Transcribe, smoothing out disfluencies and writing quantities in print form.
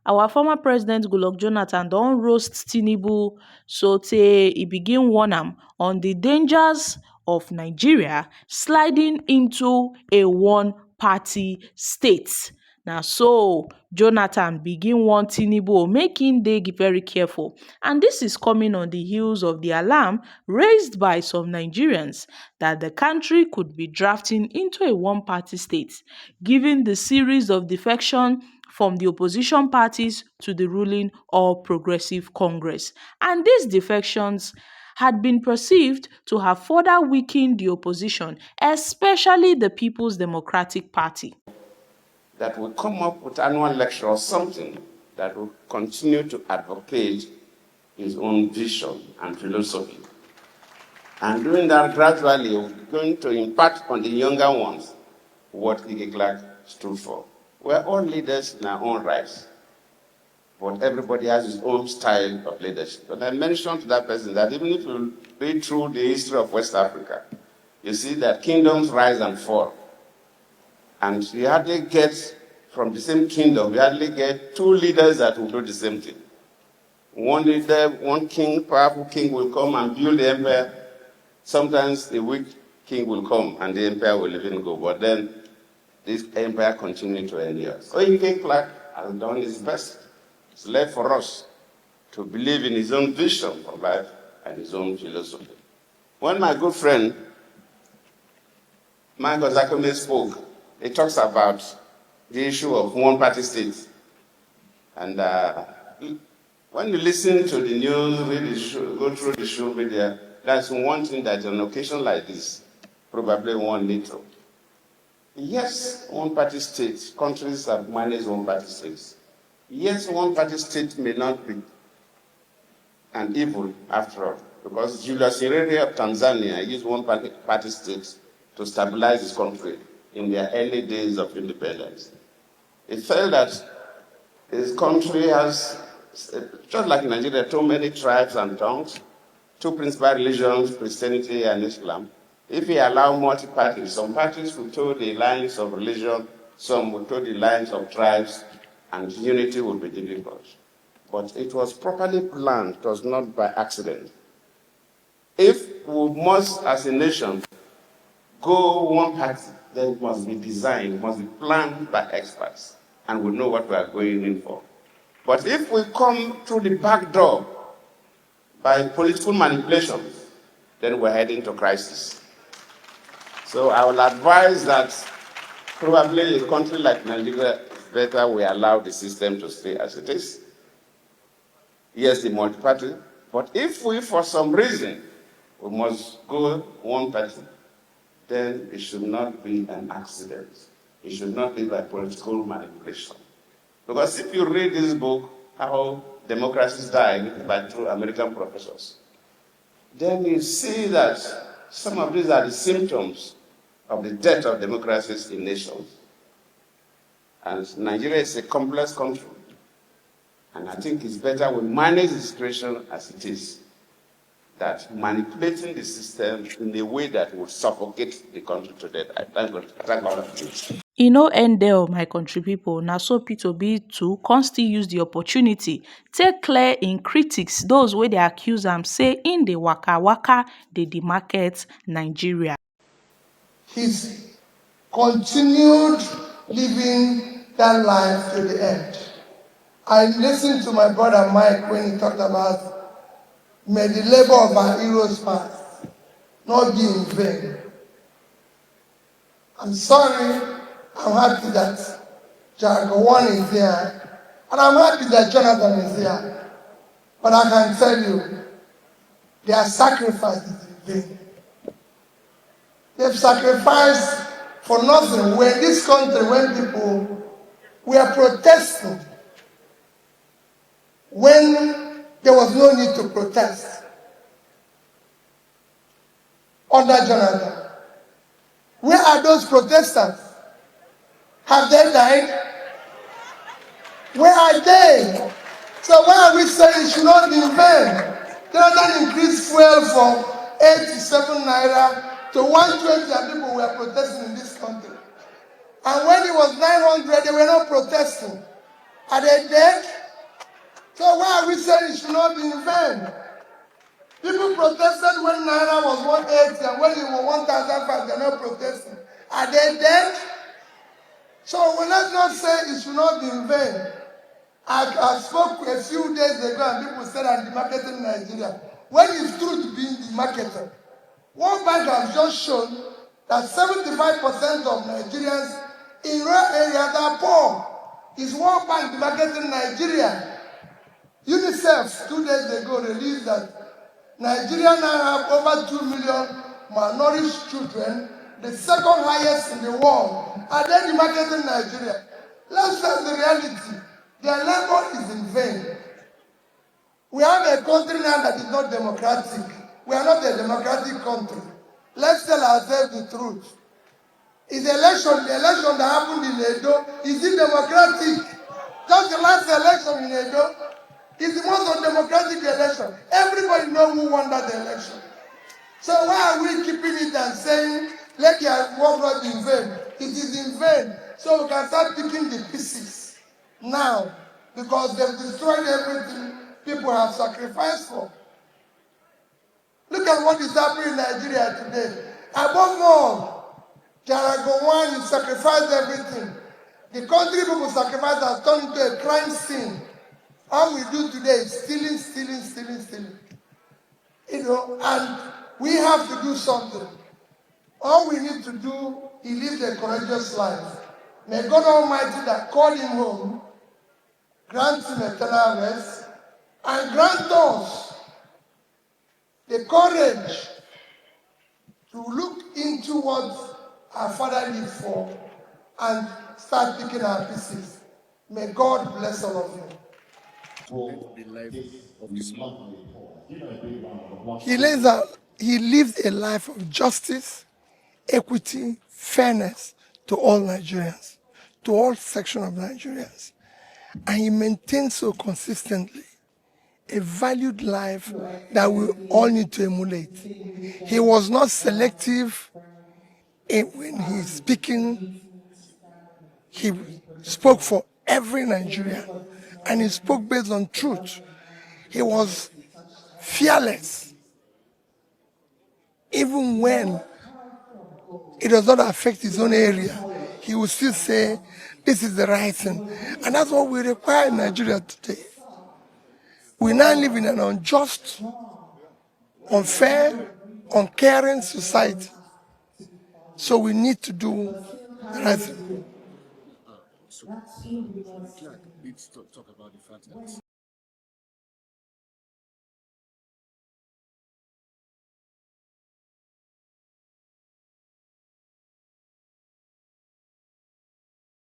Our former president Goodluck Jonathan don roast Tinubu sotey e begin warn am on the dangers of Nigeria sliding into a one-party state. Na so Jonathan begin warn Tinubu make im dey very careful, and this is coming on the heels of the alarm raised by some Nigerians that the country could be drafting into a one-party state, given the series of defection from the opposition parties to the ruling All Progressive Congress. And these defections had been perceived to have further weakened the opposition, especially the People's Democratic Party. That will come up with annual lecture or something that will continue to advocate his own vision and philosophy. And doing that gradually, we're going to impact on the younger ones what Ike Clark stood for. We're all leaders in our own rights, but everybody has his own style of leadership. And I mentioned to that person that even if you read through the history of West Africa, you see that kingdoms rise and fall. And you hardly get, from the same kingdom, you hardly get two leaders that will do the same thing. One leader, one king, powerful king will come and build the empire. Sometimes the weak king will come and the empire will even go. But then this empire continues to endure. So Ike Clark has done his best. It's left for us to believe in his own vision for life and his own philosophy. When my good friend Michael Zakome spoke, he talks about the issue of one-party states. And when you listen to the news, read the show, go through the show media, that's one thing that on an occasion like this, probably one need to. Yes, one-party states, countries have managed one-party states. Yes, one-party state may not be an evil after all, because Julius Nyerere of Tanzania used one-party states to stabilize his country in their early days of independence. It felt that his country has, just like Nigeria, too many tribes and tongues, two principal religions, Christianity and Islam. If he allowed multi-parties, some parties would toe the lines of religion, some would toe the lines of tribes, and unity would be difficult. But it was properly planned, it was not by accident. If we must, as a nation, go one party, then it must be designed, it must be planned by experts, and we know what we are going in for. But if we come through the back door by political manipulation, then we're heading to crisis. So I will advise that probably a country like Nigeria, it's better we allow the system to stay as it is. Yes, the multi-party, but if we, for some reason, we must go one party, then it should not be an accident. It should not be by political manipulation. Because if you read this book, How Democracies Died by two American professors, then you see that some of these are the symptoms of the death of democracies in nations. And Nigeria is a complex country. And I think it's better we manage the situation as it is, that manipulating the system in a way that will suffocate the country to death. I thank God of this. E no end there, my country people. Na so P2B too con still use the opportunity take clear in critics those wey dey accuse am say in dey waka waka dey demarket Nigeria. He's continued living that life to the end. I listened to my brother Mike when he talked about, may the labor of our heroes past not be in vain. I'm sorry, I'm happy that Jagawan is here, and I'm happy that Jonathan is here. But I can tell you, their sacrifice is in vain. They've sacrificed for nothing. When this country, when people were protesting, when there was no need to protest under Jonathan. Where are those protesters? Have they died? Where are they? So why are we saying it should not be in vain? Jonathan increased fuel from 87 naira to 120, and people were protesting in this country. And when it was 900, they were not protesting. Are they dead? So why are we saying it should not be in vain? People protested when Naira was 180 and when it was 1,005, they're not protesting. Are they dead? So let's not say it should not be in vain. I spoke a few days ago and people said I'm demarketing Nigeria. When it's true to be demarketed, World Bank has just shown that 75% of Nigerians in rural areas are poor. Is World Bank demarketing Nigeria? UNICEF 2 days ago released that Nigeria now have over 2 million malnourished children, the second highest in the world. Are they demarketing Nigeria? Let's face the reality. Their labor is in vain. We have a country now that is not democratic. We are not a democratic country. Let's tell ourselves the truth. Is the election that happened in Edo, is it democratic? Just the last election in Edo is the most undemocratic election. Everybody knows who won that election. So why are we keeping it and saying, let your work not be in vain? It is in vain. So we can start picking the pieces now because they've destroyed everything people have sacrificed for. Look at what is happening in Nigeria today. Above all, Jaragowan, you sacrificed everything. The country people sacrificed has turned into a crime scene. All we do today is stealing, stealing, stealing, stealing. You know, and we have to do something. All we need to do is live a courageous life. May God Almighty that called him home grant him eternal rest and grant us the courage to look into what our Father lived for and start picking our pieces. May God bless all of you. The life of this man. He lives a life of justice, equity, fairness to all Nigerians, to all sections of Nigerians. And he maintains so consistently a valued life that we all need to emulate. He was not selective when he's speaking. He spoke for every Nigerian, and he spoke based on truth. He was fearless, even when it does not affect his own area. He will still say, this is the right thing. And that's what we require in Nigeria today. We now live in an unjust, unfair, uncaring society. So we need to do the right thing. So, Clark, let's talk about the fact that